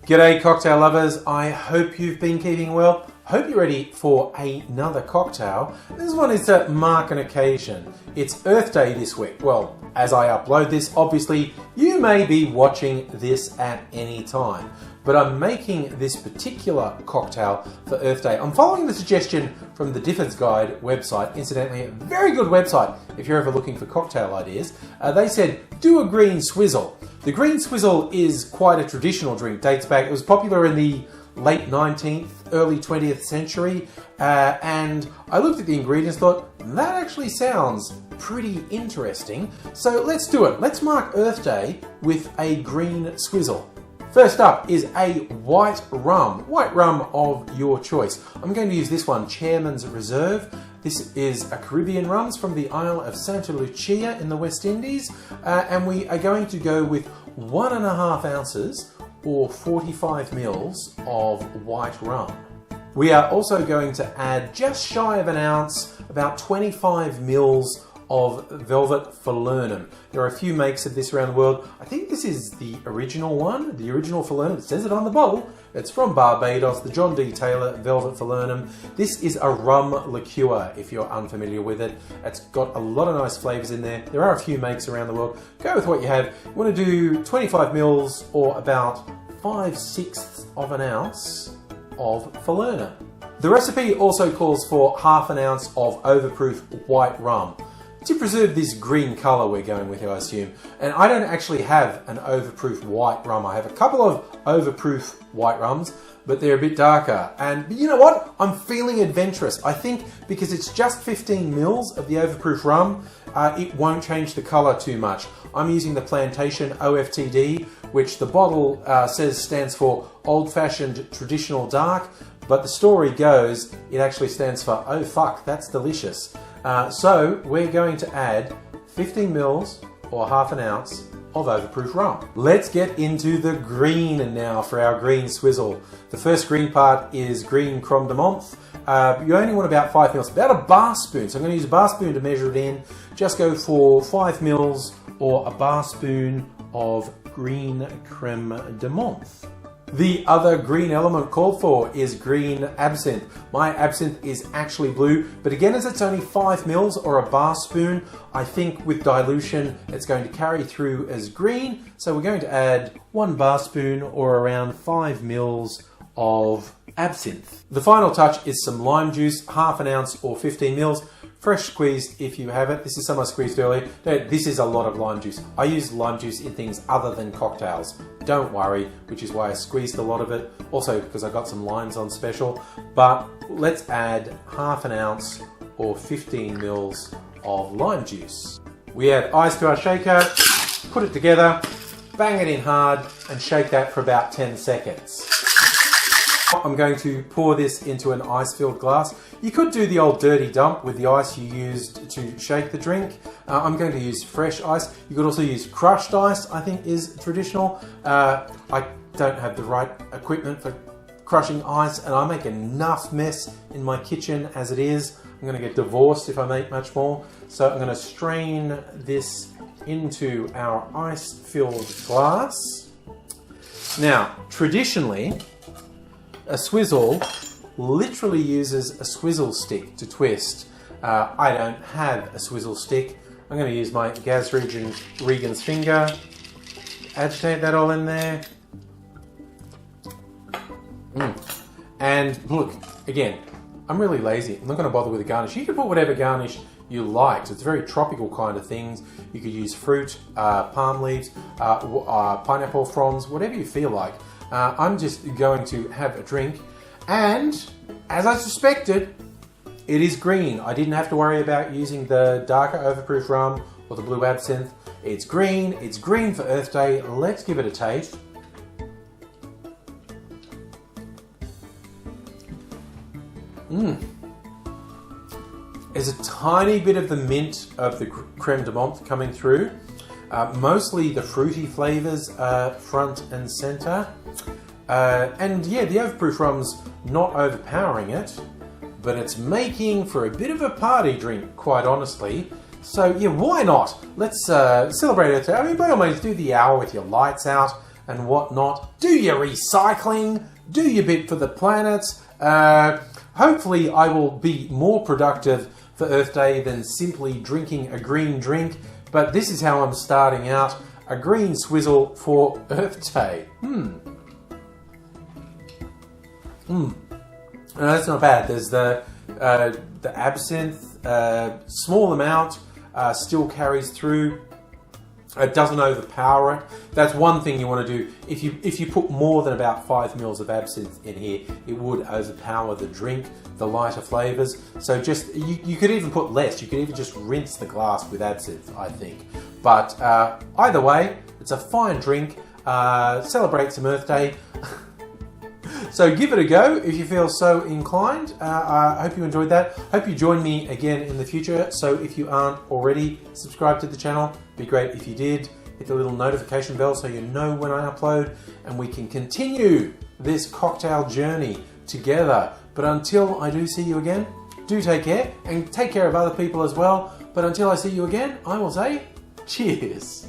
G'day cocktail lovers, I hope you've been keeping well. Hope you're ready for another cocktail. This one is to mark an occasion. It's Earth Day this week. Well, as I upload this, obviously you may be watching this at any time. But I'm making this particular cocktail for Earth Day. I'm following the suggestion from the Difford's Guide website. Incidentally, a very good website if you're ever looking for cocktail ideas. They said, do a Green Swizzle. The Green Swizzle is quite a traditional drink, dates back, it was popular in the late 19th, early 20th century, and I looked at the ingredients, thought, that actually sounds pretty interesting. So let's do it. Let's mark Earth Day with a Green Swizzle. First up is a white rum of your choice. I'm going to use this one, Chairman's Reserve. This is a Caribbean rum. It's from the Isle of Santa Lucia in the West Indies. And we are going to go with 1.5 ounces or 45 mils of white rum. We are also going to add just shy of an ounce, about 25 mils of Velvet Falernum. There are a few makes of this around the world. I think this is the original one, the original Falernum. It says it on the bottle. It's from Barbados, the John D. Taylor Velvet Falernum. This is a rum liqueur, if you're unfamiliar with it. It's got a lot of nice flavours in there. There are a few makes around the world. Go with what you have. You want to do 25 mils or about 5/6 of an ounce of Falernum. The recipe also calls for half an ounce of overproof white rum to preserve this green colour we're going with, I assume. And I don't actually have an overproof white rum. I have a couple of overproof white rums, but they're a bit darker. And you know what? I'm feeling adventurous. I think because it's just 15 mils of the overproof rum, it won't change the colour too much. I'm using the Plantation OFTD, which the bottle says stands for Old Fashioned Traditional Dark, but the story goes it actually stands for Oh Fuck, That's Delicious. So we're going to add 15 mils or half an ounce of overproof rum. Let's get into the green now for our Green Swizzle. The first green part is green crème de menthe. You only want about 5 mils, about a bar spoon. So I'm going to use a bar spoon to measure it in. Just go for 5 mils or a bar spoon of green crème de menthe. The other green element called for is green absinthe. My absinthe is actually blue, but again, as it's only 5 mils or a bar spoon, I think with dilution, it's going to carry through as green. So we're going to add 1 bar spoon or around 5 mils of absinthe. The final touch is some lime juice, half an ounce or 15 mils. Fresh squeezed if you have it. This is some I squeezed earlier. No, this is a lot of lime juice. I use lime juice in things other than cocktails. Don't worry, which is why I squeezed a lot of it. Also because I got some limes on special. But let's add half an ounce or 15 mils of lime juice. We add ice to our shaker, put it together, bang it in hard, and shake that for about 10 seconds. I'm going to pour this into an ice-filled glass. You could do the old dirty dump with the ice you used to shake the drink. I'm going to use fresh ice. You could also use crushed ice, I think is traditional. I don't have the right equipment for crushing ice and I make enough mess in my kitchen as it is. I'm going to get divorced if I make much more. So I'm going to strain this into our ice-filled glass. Now, traditionally, a swizzle literally uses a swizzle stick to twist. I don't have a swizzle stick. I'm going to use my Gaz Regan's finger, agitate that all in there. And look, again, I'm really lazy. I'm not going to bother with the garnish. You can put whatever garnish you like. It's very tropical kind of things. You could use fruit, palm leaves, pineapple fronds, whatever you feel like. I'm just going to have a drink, and as I suspected, it is green. I didn't have to worry about using the darker overproof rum or the blue absinthe. It's green for Earth Day. Let's give it a taste. There's a tiny bit of the mint of the crème de menthe coming through. Mostly the fruity flavours front and centre. And yeah, the overproof rum's not overpowering it, but it's making for a bit of a party drink, quite honestly. So yeah, why not? Let's celebrate Earth Day. I mean, by all means, do the hour with your lights out. and whatnot. Do your recycling, do your bit for the planet. Hopefully I will be more productive for Earth Day than simply drinking a green drink, but this is how I'm starting out. A green swizzle for Earth Day. No, that's not bad. There's the absinthe, small amount, still carries through. It doesn't overpower it. That's one thing you want to do. If you put more than about 5 mils of absinthe in here, it would overpower the drink, the lighter flavors. So just you could even put less. You could even just rinse the glass with absinthe, I think. But either way, it's a fine drink. Celebrate some Earth Day. So give it a go if you feel so inclined. I hope you enjoyed that. Hope you join me again in the future. So if you aren't already subscribed to the channel, it'd be great if you did. Hit the little notification bell so you know when I upload, and we can continue this cocktail journey together. But until I do see you again, do take care, and take care of other people as well. But until I see you again, I will say cheers.